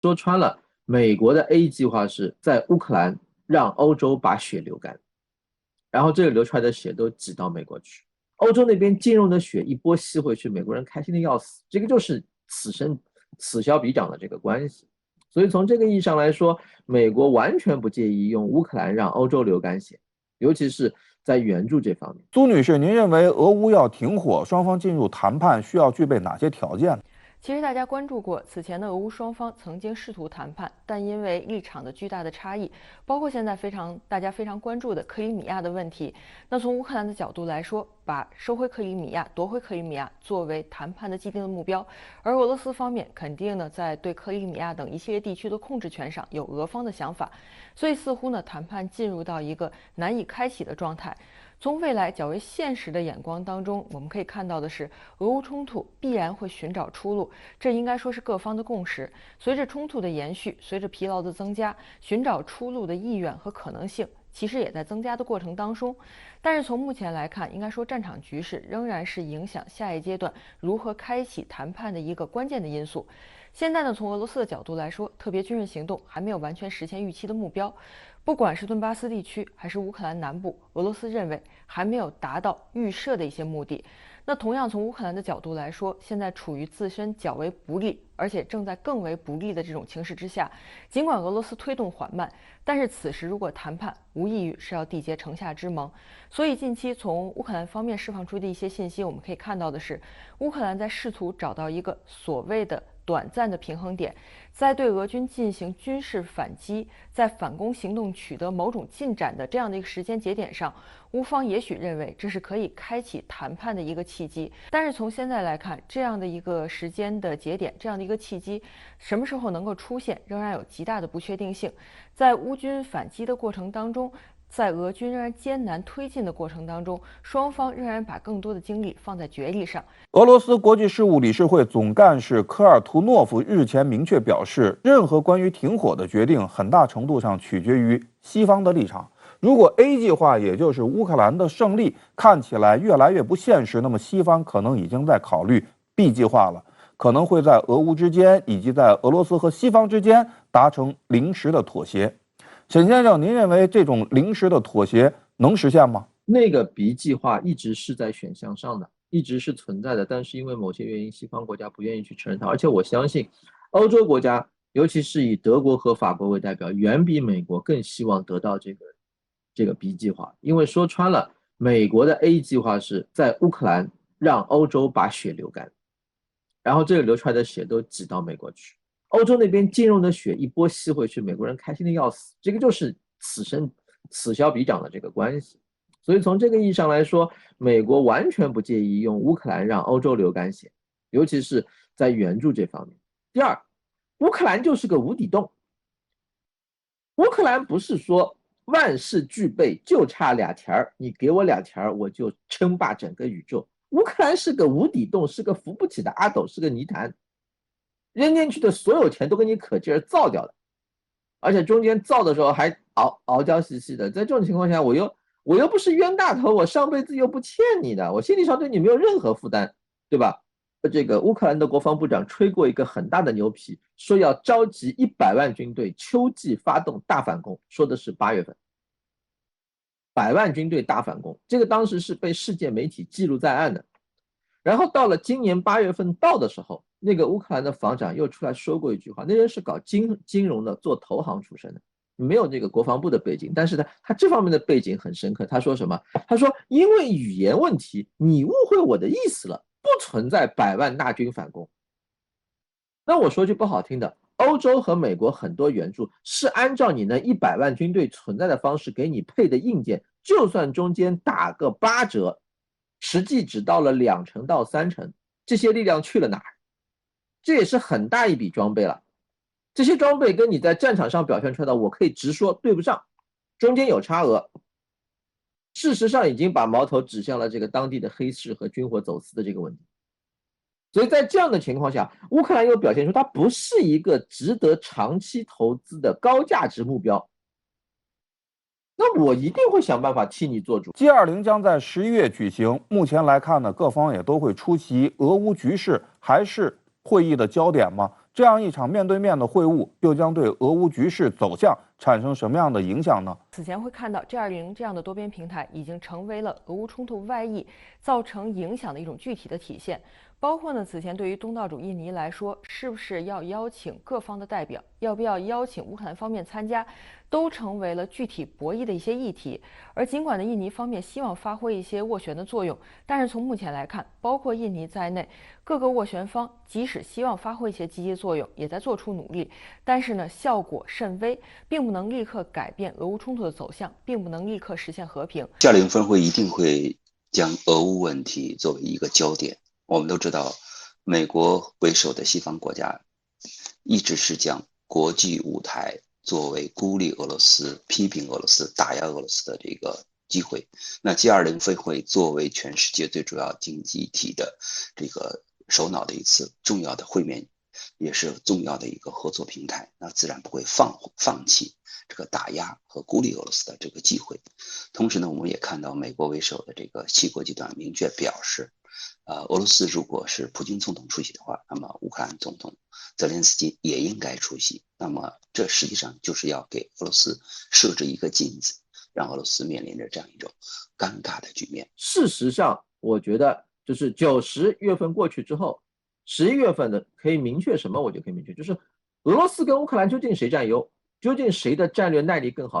说穿了，美国的 A 计划是在乌克兰让欧洲把血流干，然后这个流出来的血都挤到美国去，欧洲那边金融的血一波吸回去，美国人开心的要死，这个就是此消彼长的这个关系。所以从这个意义上来说，美国完全不介意用乌克兰让欧洲流干血，尤其是在援助这方面。苏女士，您认为俄乌要停火，双方进入谈判需要具备哪些条件？其实大家关注过，此前的俄乌双方曾经试图谈判，但因为立场的巨大的差异，包括现在大家非常关注的克里米亚的问题，那从乌克兰的角度来说，把收回克里米亚、夺回克里米亚作为谈判的既定的目标，而俄罗斯方面肯定呢在对克里米亚等一系列地区的控制权上有俄方的想法，所以似乎呢谈判进入到一个难以开启的状态。从未来较为现实的眼光当中，我们可以看到的是，俄乌冲突必然会寻找出路，这应该说是各方的共识。随着冲突的延续，随着疲劳的增加，寻找出路的意愿和可能性其实也在增加的过程当中。但是从目前来看，应该说战场局势仍然是影响下一阶段如何开启谈判的一个关键的因素。现在呢，从俄罗斯的角度来说，特别军事行动还没有完全实现预期的目标。不管是顿巴斯地区还是乌克兰南部，俄罗斯认为还没有达到预设的一些目的。那同样从乌克兰的角度来说，现在处于自身较为不利，而且正在更为不利的这种情势之下，尽管俄罗斯推动缓慢，但是此时如果谈判，无异于是要缔结城下之盟。所以近期从乌克兰方面释放出的一些信息，我们可以看到的是，乌克兰在试图找到一个所谓的短暂的平衡点，在对俄军进行军事反击，在反攻行动取得某种进展的这样的一个时间节点上，乌方也许认为这是可以开启谈判的一个契机。但是从现在来看，这样的一个时间的节点，这样的一个契机，什么时候能够出现，仍然有极大的不确定性。在乌军反击的过程当中，在俄军仍然艰难推进的过程当中，双方仍然把更多的精力放在角力上。俄罗斯国际事务理事会总干事科尔图诺夫日前明确表示，任何关于停火的决定，很大程度上取决于西方的立场。如果 A 计划，也就是乌克兰的胜利，看起来越来越不现实，那么西方可能已经在考虑 B 计划了，可能会在俄乌之间，以及在俄罗斯和西方之间达成临时的妥协。沈先生，您认为这种临时的妥协能实现吗？那个 B 计划一直是在选项上的，一直是存在的，但是因为某些原因，西方国家不愿意去承认它。而且我相信，欧洲国家，尤其是以德国和法国为代表，远比美国更希望得到这个 B 计划。因为说穿了，美国的 A 计划是在乌克兰让欧洲把血流干，然后这个流出来的血都挤到美国去，欧洲那边金融的血一波吸回去，美国人开心的要死，这个就是此消彼长的这个关系。所以从这个意义上来说，美国完全不介意用乌克兰让欧洲流干血，尤其是在援助这方面。第二，乌克兰就是个无底洞，乌克兰不是说万事俱备就差俩条儿，你给我俩条儿我就称霸整个宇宙。乌克兰是个无底洞，是个扶不起的阿斗，是个泥潭，扔进去的所有钱都给你可劲儿造掉了，而且中间造的时候还傲娇兮兮的。在这种情况下，我又不是冤大头，我上辈子又不欠你的，我心理上对你没有任何负担，对吧？这个乌克兰的国防部长吹过一个很大的牛皮，说要召集100万军队秋季发动大反攻，说的是8月份，100万军队大反攻，这个当时是被世界媒体记录在案的。然后到了今年8月份到的时候，那个乌克兰的防长又出来说过一句话，那人是搞金融的，做投行出身的，没有这个国防部的背景，但是呢，他这方面的背景很深刻。他说什么？他说因为语言问题，你误会我的意思了，不存在100万大军反攻。那我说句不好听的，欧洲和美国很多援助是按照你那100万军队存在的方式给你配的硬件，就算中间打个8折，实际只到了2成到3成，这些力量去了哪儿？这也是很大一笔装备了。这些装备跟你在战场上表现出来的，我可以直说对不上，中间有差额。事实上已经把矛头指向了这个当地的黑市和军火走私的这个问题。所以在这样的情况下，乌克兰又表现出它不是一个值得长期投资的高价值目标。那我一定会想办法替你做主。G20将在11月举行，目前来看呢，各方也都会出席。俄乌局势还是会议的焦点吗？这样一场面对面的会晤，又将对俄乌局势走向产生什么样的影响呢？此前会看到 G20 这样的多边平台已经成为了俄乌冲突外溢造成影响的一种具体的体现。包括呢，此前对于东道主印尼来说，是不是要邀请各方的代表，要不要邀请乌克兰方面参加，都成为了具体博弈的一些议题。而尽管呢，印尼方面希望发挥一些斡旋的作用，但是从目前来看，包括印尼在内，各个斡旋方即使希望发挥一些积极作用，也在做出努力，但是呢，效果甚微，并不能立刻改变俄乌冲突的走向，并不能立刻实现和平。G20峰会一定会将俄乌问题作为一个焦点。我们都知道，美国为首的西方国家一直是将国际舞台作为孤立俄罗斯、批评俄罗斯、打压俄罗斯的这个机会。那 G20峰会作为全世界最主要经济体的这个首脑的一次重要的会面，也是重要的一个合作平台，那自然不会放弃这个打压和孤立俄罗斯的这个机会。同时呢，我们也看到美国为首的这个7国集团明确表示，俄罗斯如果是普京总统出席的话，那么乌克兰总统泽连斯基也应该出席。那么这实际上就是要给俄罗斯设置一个镜子，让俄罗斯面临着这样一种尴尬的局面。事实上，我觉得就是9、10月份过去之后，11月份的可以明确什么？我就可以明确，就是俄罗斯跟乌克兰究竟谁占优，究竟谁的战略耐力更好。